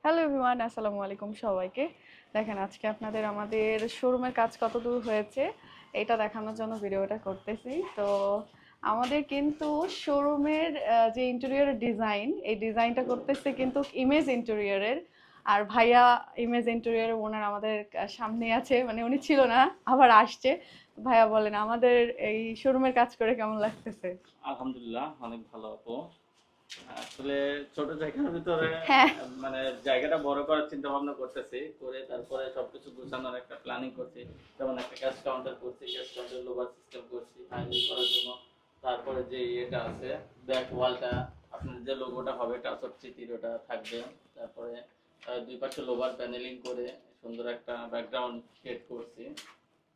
Hello everyone, আসসালামু আলাইকুম সবাইকে। দেখেন আজকে আপনাদের আমাদের শোরুমের কাজ কত দূর হয়েছে এটা দেখানোর জন্য ভিডিওটা করতেছি। তো আমাদের কিন্তু শোরুমের যে ইন্টেরিয়র ডিজাইন, এই ডিজাইনটা করতেছে কিন্তু ইমেজ ইন্টেরিয়রের। আর ভাইয়া ইমেজ ইন্টেরিয়রের ওনার আমাদের সামনে আছে, মানে উনি ছিল না, আবার আসছে। ভাইয়া বলেন আমাদের এই শোরুমের কাজ করে কেমন লাগতেছে? আলহামদুলিল্লাহ অনেক ভালো আপু। আসলে ছোট জায়গার ভিতরে হ্যাঁ, মানে জায়গাটা বড় করার চিন্তা ভাবনা করতেছি, করে তারপরে সবকিছু গোছানোর একটা প্ল্যানিং করছি। যেমন একটা ক্যাশ কাউন্টার করছি, ক্যাশ কাউন্টার লোভার সিস্টেম করছি হাইলাইট করার জন্য। তারপরে যে এটা আছে ব্যাক ওয়ালটা, আপনার যে লোগোটা হবে টাচঅপ স্মৃতির ওটা থাকবে। তারপরে দুই পাশে লোভার প্যানেলিং করে সুন্দর একটা ব্যাকগ্রাউন্ড ক্রিয়েট করছি।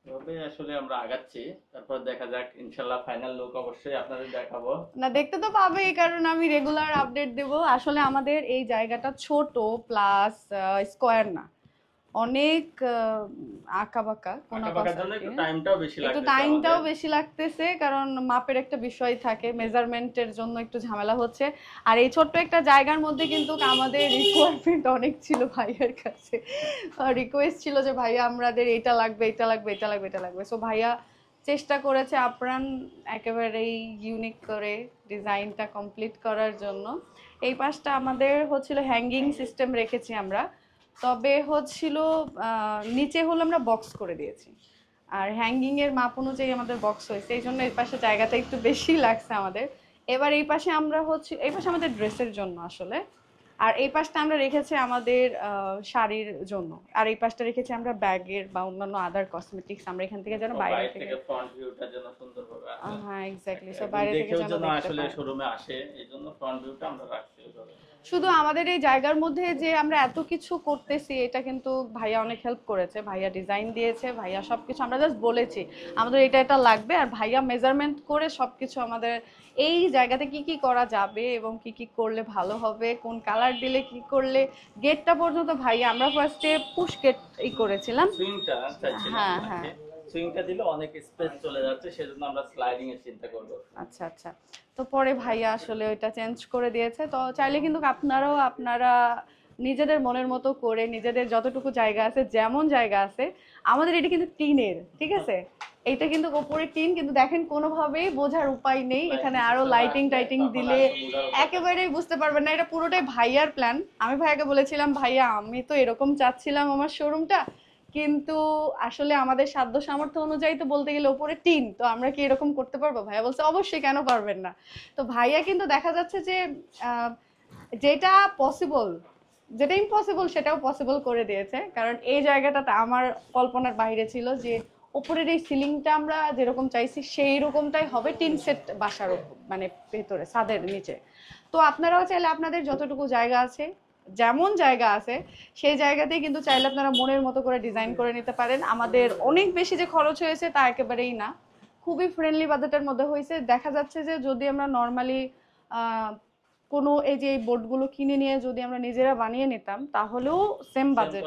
এভাবে আসলে আমরা আগাচ্ছি, তারপর দেখা যাক, ইনশাল্লাহ ফাইনাল লুক অবশ্যই আপনাদের দেখাবো। না দেখতে তো পাবেই, কারণ আমি রেগুলার আপডেট দেব। আসলে আমাদের এই জায়গাটা ছোট, প্লাস স্কোয়ার না, অনেক আঁকাবাঁকা, কোনা আঁকাবাঁকার জন্য একটু টাইমটাও বেশি একটু লাগতেছে টাইমটাও আমাদের। বেশি লাগতেছে, কারণ মাপের একটা বিষয় থাকে, মেজারমেন্টের জন্য একটু ঝামেলা হচ্ছে। আর এই ছোট্ট একটা জায়গার মধ্যে কিন্তু আমাদের রিকোয়ারমেন্ট অনেক ছিল ভাইয়ার কাছে। রিকোয়েস্ট ছিল যে ভাইয়া আমাদের এটা লাগবে, এটা লাগবে, এটা লাগবে, এটা লাগবে। সো ভাইয়া চেষ্টা করেছে আপ্রাণ একেবারেই ইউনিক করে ডিজাইনটা কমপ্লিট করার জন্য। এই পাশটা আমাদের হচ্ছিল হ্যাঙ্গিং সিস্টেম রেখেছি আমরা, তবে হচ্ছিল নিচে হলো আমরা বক্স করে দিয়েছি। আর হ্যাঙ্গিং এর মাপ অনুযায়ী আমাদের বক্স হয়েছে, এই জন্য এই পাশে জায়গাটা একটু বেশি লাগছে আমাদের। এবার এই পাশে আমরা হচ্ছে, এই পাশে আমাদের ড্রেসের জন্য আসলে, আর এই পাশটা আমরা রেখেছি আমাদের শাড়ির জন্য, আর এই পাশটা রেখেছি আমরা ব্যাগের বা অন্যান্য আদার কসমেটিক্স আমরা এখান থেকে যেন বাইরে বাইরে থেকে। থেকে ফ্রন্ট ভিউটা যেন সুন্দরভাবে আসে, হ্যাঁ এক্স্যাক্টলি, সো একদম বাইরে থেকে দেখেও যেন যেন দেখতে আসলে পায়। শোরুমে আসে, এই জন্য ফ্রন্ট ভিউটা আমরা রাখছি ওইভাবে। শুধু আমাদের এই জায়গার মধ্যে যে আমরা এত কিছু করতেছি, এটা কিন্তু ভাইয়া অনেক হেল্প করেছে। ভাইয়া ডিজাইন দিয়েছে, ভাইয়া সবকিছু, আমরা জাস্ট বলেছি আমাদের এটা এটা লাগবে, আর ভাইয়া মেজারমেন্ট করে সবকিছু আমাদের এই জায়গাতে কি কি করা যাবে এবং কি কি করলে ভালো হবে, কোন কালার দিলে কি করলে। গেটটা পর্যন্ত ভাইয়া, আমরা ফার্স্টে পুশ গেট করেছিলাম। সুইংটা চাইছিলাম হ্যাঁ আর হ্যাঁ, কি, সুইংটা দিলে অনেক স্পেস চলে যাচ্ছে, সেজন্য আমরা স্লাইডিং এর চিন্তা করব। আচ্ছা আচ্ছা। তো পরে ভাইয়া আসলে ওইটা চেঞ্জ করে দিয়েছে। তো চাইলে কিন্তু আপনারাও আপনারা নিজেদের মনের মতো করে, নিজেদের যতটুকু জায়গা আছে, যেমন জায়গা আছে, আমাদের এটা কিন্তু টিনের, ঠিক আছে, এইটা কিন্তু ওপরে টিন, কিন্তু দেখেন কোনোভাবেই বোঝার উপায় নেই এখানে আরো লাইটিং টাইটিং দিলে একেবারেই বুঝতে পারবেন না। এটা পুরোটাই ভাইয়ার প্ল্যান। আমি ভাইয়াকে বলেছিলাম ভাইয়া আমি তো এরকম চাচ্ছিলাম আমার শোরুমটা, কিন্তু আসলে আমাদের সাধ্য সামর্থ্য অনুযায়ী তো বলতে গেলে ওপরে টিন, তো আমরা কি এরকম করতে পারবো? ভাইয়া বলছে অবশ্যই, কেন পারবেন না। তো ভাইয়া কিন্তু দেখা যাচ্ছে যে আহ, যেটা পসিবল, যেটা ইম্পসিবল সেটাও পসিবল করে দিয়েছে। কারণ এই জায়গাটাতে আমার কল্পনার বাইরে ছিল যে ওপরের এই সিলিংটা আমরা যেরকম চাইছি সেই রকমটাই হবে টিন সেট বাসার মানে ভেতরে ছাদের নিচে। তো আপনারাও চাইলে আপনাদের যতটুকু জায়গা আছে, যেমন জায়গা আছে, সেই জায়গাতেই কিন্তু চাইলে আপনারা মনের মতো করে ডিজাইন করে নিতে পারেন। আমাদের অনেক বেশি যে খরচ হয়েছে তা একেবারেই না, খুবই ফ্রেন্ডলি বাজেটের মধ্যে হয়েছে। দেখা যাচ্ছে যে যদি আমরা নর্মালি কোনো এই যে এই বোর্ডগুলো কিনে নিয়ে যদি আমরা নিজেরা বানিয়ে নিতাম, তাহলেও সেম বাজেট,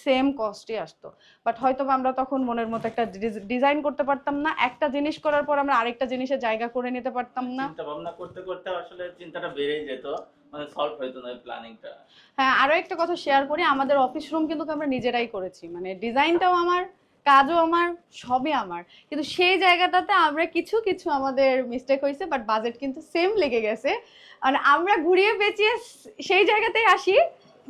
সেম কস্টই আসতো। বাট হয়তো আমরা তখন মনের মতো একটা ডিজাইন করতে পারতাম না, একটা জিনিস করার পর আমরা আরেকটা জিনিসের জায়গা করে নিতে পারতাম না। চিন্তা ভাবনা করতে করতে আসলে চিন্তাটা বেড়েই যেত, মানে সলভ হইতো না প্ল্যানিংটা। হ্যাঁ, আরো একটা কথা শেয়ার করি, আমাদের অফিস রুম কিন্তু আমরা নিজেরাই করেছি, মানে ডিজাইনটাও আমার, কাজও আমার, সবই আমার। কিন্তু সেই জায়গাটাতে আমরা কিছু কিছু আমাদের মিস্টেক হয়েছে, বাট বাজেট কিন্তু সেম লেগে গেছে। মানে আমরা ঘুরিয়ে পেঁচিয়ে সেই জায়গাতেই আসি,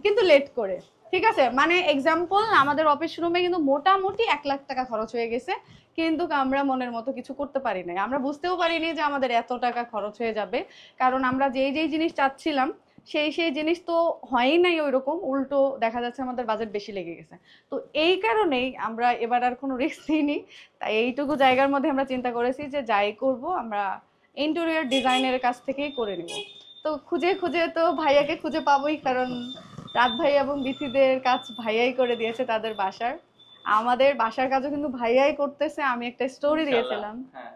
কিন্তু লেট করে। ঠিক আছে, মানে এক্সাম্পল আমাদের অফিস রুমে কিন্তু মোটামুটি 1 লাখ টাকা খরচ হয়ে গেছে, কিন্তু আমরা মনের মতো কিছু করতে পারি নাই। আমরা বুঝতেও পারিনি যে আমাদের এত টাকা খরচ হয়ে যাবে, কারণ আমরা যেই যেই জিনিস চাচ্ছিলাম সেই সেই জিনিস তো হয়ই নাই ওই রকম, উল্টো দেখা যাচ্ছে আমাদের বাজেট বেশি লেগে গেছে। তো এই কারণেই আমরা এবার আর কোনো রিস্ক নিইনি। তাই এইটুকু জায়গার মধ্যে আমরা চিন্তা করেছি যে যাই করব আমরা ইন্টেরিয়র ডিজাইনের কাছ থেকেই করে নিব। তো খুঁজে খুঁজে তো ভাইয়াকে খুঁজে পাবোই, কারণ রাত ভাই এবং বিথিদের কাজ ভাইয়াই করে দিয়েছে তাদের বাসার। আমাদের বাসার কাজও কিন্তু ভাইয়াই করতেছে। আমি একটা স্টোরি ইনশাআল্লাহ, দিয়েছিলাম, হ্যাঁ।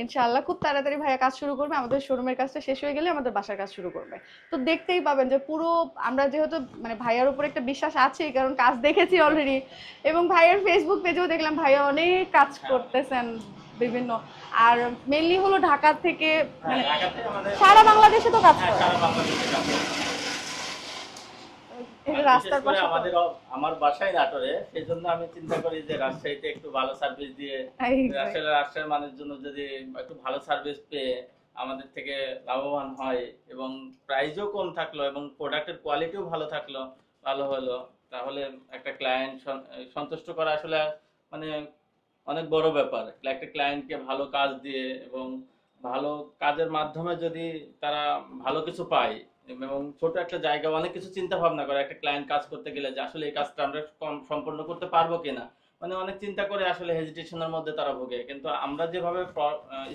ইনশাআল্লাহ খুব তাড়াতাড়ি ভাইয়া কাজ শুরু করবে। আমাদের শোরুমের কাজটা শেষ হয়ে গেলে আমাদের বাসার কাজ শুরু করবে। তো দেখতেই পাবেন যে পুরো, আমরা যেহেতু মানে ভাইয়ার উপর একটা বিশ্বাস আছে, কারণ কাজ দেখেছি অলরেডি, এবং ভাইয়ার ফেসবুক পেজেও দেখলাম ভাইয়া অনেক কাজ হ্যাঁ, করতেছেন বিভিন্ন। আর মেনলি হলো ঢাকা থেকে, হ্যাঁ, মানে ঢাকাতে আমাদের সারা বাংলাদেশে তো কাজ হ্যাঁ করে। সারা বাংলাদেশে কাজ করে। এটা আর বিশেষ রাস্তার করে পাশে তো। আমার বাসায় নাটোরে, সেই জন্য আমি চিন্তা করি যে রাজশাহীতে একটু ভালো সার্ভিস দিয়ে Exactly. আসলে রাজশাহীর মানুষের জন্য যদি একটু ভালো সার্ভিস পেয়ে আমাদের থেকে লাভবান হয় এবং প্রাইসও কম থাকলো এবং প্রোডাক্টের কোয়ালিটিও ভালো থাকলো, ভালো হলো, তাহলে একটা ক্লায়েন্ট সন্তুষ্ট করা আসলে মানে অনেক বড় ব্যাপার। একটা ক্লায়েন্টকে ভালো কাজ দিয়ে এবং ভালো কাজের মাধ্যমে যদি তারা ভালো কিছু পায় এবং ছোট একটা জায়গা অনেক কিছু চিন্তা ভাবনা করে একটা ক্লায়েন্ট কাজ করতে গেলে যে আসলে এই কাজটা আমরা সম্পন্ন করতে পারবো কিনা, মানে অনেক চিন্তা করে আসলে হেজিটেশনের মধ্যে তারা ভোগে। কিন্তু আমরা যেভাবে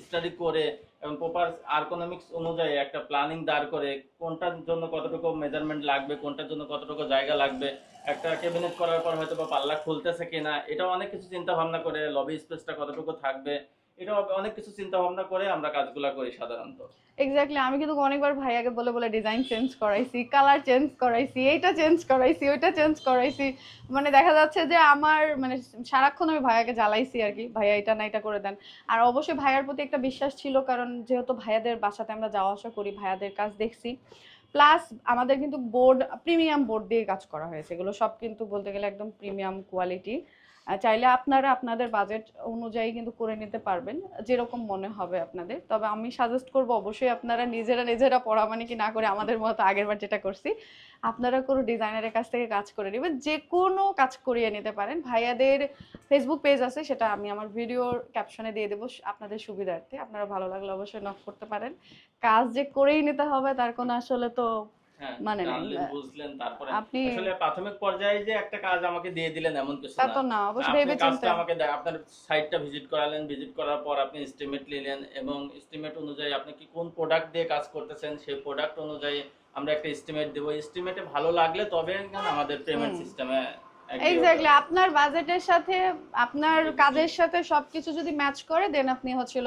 স্টাডি করে এবং প্রপার আর্কোনমিক্স অনুযায়ী একটা প্ল্যানিং দাঁড় করে কোনটার জন্য কতটুকু মেজারমেন্ট লাগবে, কোনটার জন্য কতটুকু জায়গা লাগবে, একটা ক্যাবিনেট করার পর হয়তো বা পাল্লা খুলতেছে কিনা, এটাও অনেক কিছু চিন্তা ভাবনা করে, লবি স্পেসটা কতটুকু থাকবে, এটাও অনেক কিছু চিন্তা ভাবনা করে আমরা কাজগুলা করি সাধারণত। এক্স্যাক্টলি, আমি কিন্তু অনেকবার ভাইয়াকে বলে বলে ডিজাইন চেঞ্জ করাইছি, কালার চেঞ্জ করাইছি, এইটা চেঞ্জ করাইছি, ওইটা চেঞ্জ করাইছি। মানে দেখা যাচ্ছে যে আমার মানে সারাক্ষণ আমি ভাইয়াকে জ্বালাইছি আর কি, ভাইয়া এটা না এটা করে দেন। আর অবশ্যই ভাইয়ার প্রতি একটা বিশ্বাস ছিল, কারণ যেহেতু ভাইয়াদের বাসাতে আমরা যাওয়া আসা করি, ভাইয়াদের কাজ দেখছি। প্লাস আমাদের কিন্তু বোর্ড, প্রিমিয়াম বোর্ড দিয়ে কাজ করা হয়েছে, এগুলো সব কিন্তু বলতে গেলে একদম প্রিমিয়াম কোয়ালিটি। চাইলে আপনারা আপনাদের বাজেট অনুযায়ী কিন্তু করে নিতে পারবেন, যেরকম মনে হবে আপনাদের। তবে আমি সাজেস্ট করব অবশ্যই আপনারা নিজেরা নিজেরা পড়ামানি না করে আমাদের মতো আগেরবার যেটা করছি, আপনারা কোনো ডিজাইনারের কাছ থেকে কাজ করে নেবেন, যে কোনো কাজ করিয়ে নিতে পারেন। ভাইয়াদের ফেসবুক পেজ আছে, সেটা আমি আমার ভিডিওর ক্যাপশনে দিয়ে দেবো আপনাদের সুবিধার্থে, আপনারা ভালো লাগলে অবশ্যই নক করতে পারেন। কাজ যে করেই নিতে হবে তার কোনো আসলে তো হ্যাঁ, মানে নেই। জানলেন বুঝলেন, তারপরে আপনি আসলে প্রাথমিক পর্যায়ে যে একটা কাজ আমাকে দিয়ে দিলেন এমন কিছু তা না। তো না, অবশ্যই আপনি ভেবে কাজটা চিন্তে। আমাকে আপনার সাইটটা ভিজিট করালেন, ভিজিট করার পর আপনি এস্টিমেট নিলেন এবং এস্টিমেট অনুযায়ী আপনি কি কোন প্রোডাক্ট দিয়ে কাজ করতেছেন সেই প্রোডাক্ট অনুযায়ী আমরা একটা এস্টিমেট দেবো। এস্টিমেটে ভালো লাগলে তবে আমাদের পেমেন্ট হুম, সিস্টেমে এগ্রি হতে এক্স্যাক্টলি, হবে। আপনার বাজেটের সাথে আপনার কাজের সাথে সবকিছু যদি ম্যাচ করে, দেন আপনি হচ্ছিল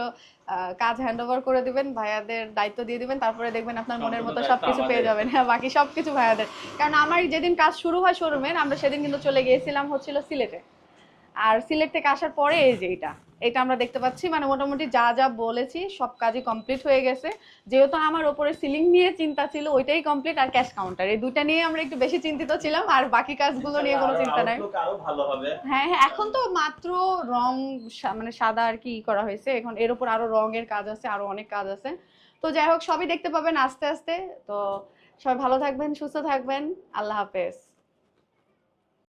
কাজ হ্যান্ড ওভার করে দিবেন, ভাইয়াদের দায়িত্ব দিয়ে দিবেন, তারপরে দেখবেন আপনার মনের সম্পূর্ণ মতো দায়িত্ব সবকিছু পেয়ে আমাদের। যাবেন। হ্যাঁ, বাকি সবকিছু ভাইয়াদের। কারণ আমার যেদিন কাজ শুরু হয় শোরুমের, আমরা সেদিন কিন্তু চলে গিয়েছিলাম হচ্ছিল সিলেটে। আর সিলেট থেকে আসার পরে এই যে এটা এটা আমরা দেখতে পাচ্ছি, মানে মোটামুটি যা যা বলেছি সব কাজই কমপ্লিট হয়ে গেছে। যেহেতু আমার ওপরে সিলিং নিয়ে চিন্তা ছিল, ওইটাই কমপ্লিট, আর ক্যাশ কাউন্টার, এই দুইটা নিয়ে আমরা একটু বেশি চিন্তিত ছিলাম, আর বাকি কাজগুলো নিয়ে ইনশাআল্লাহ কোনো আরো চিন্তা নাই। আউটলুক আরো ভালো হবে। হ্যাঁ হ্যাঁ, এখন তো মাত্র রং মানে সাদা আর কি করা হয়েছে, এখন এর উপর আরো রঙের কাজ আছে, আরো অনেক কাজ আছে। তো যাই হোক, সবই দেখতে পাবেন আস্তে আস্তে। তো সবাই ভালো থাকবেন, সুস্থ থাকবেন। আল্লাহ হাফেজ।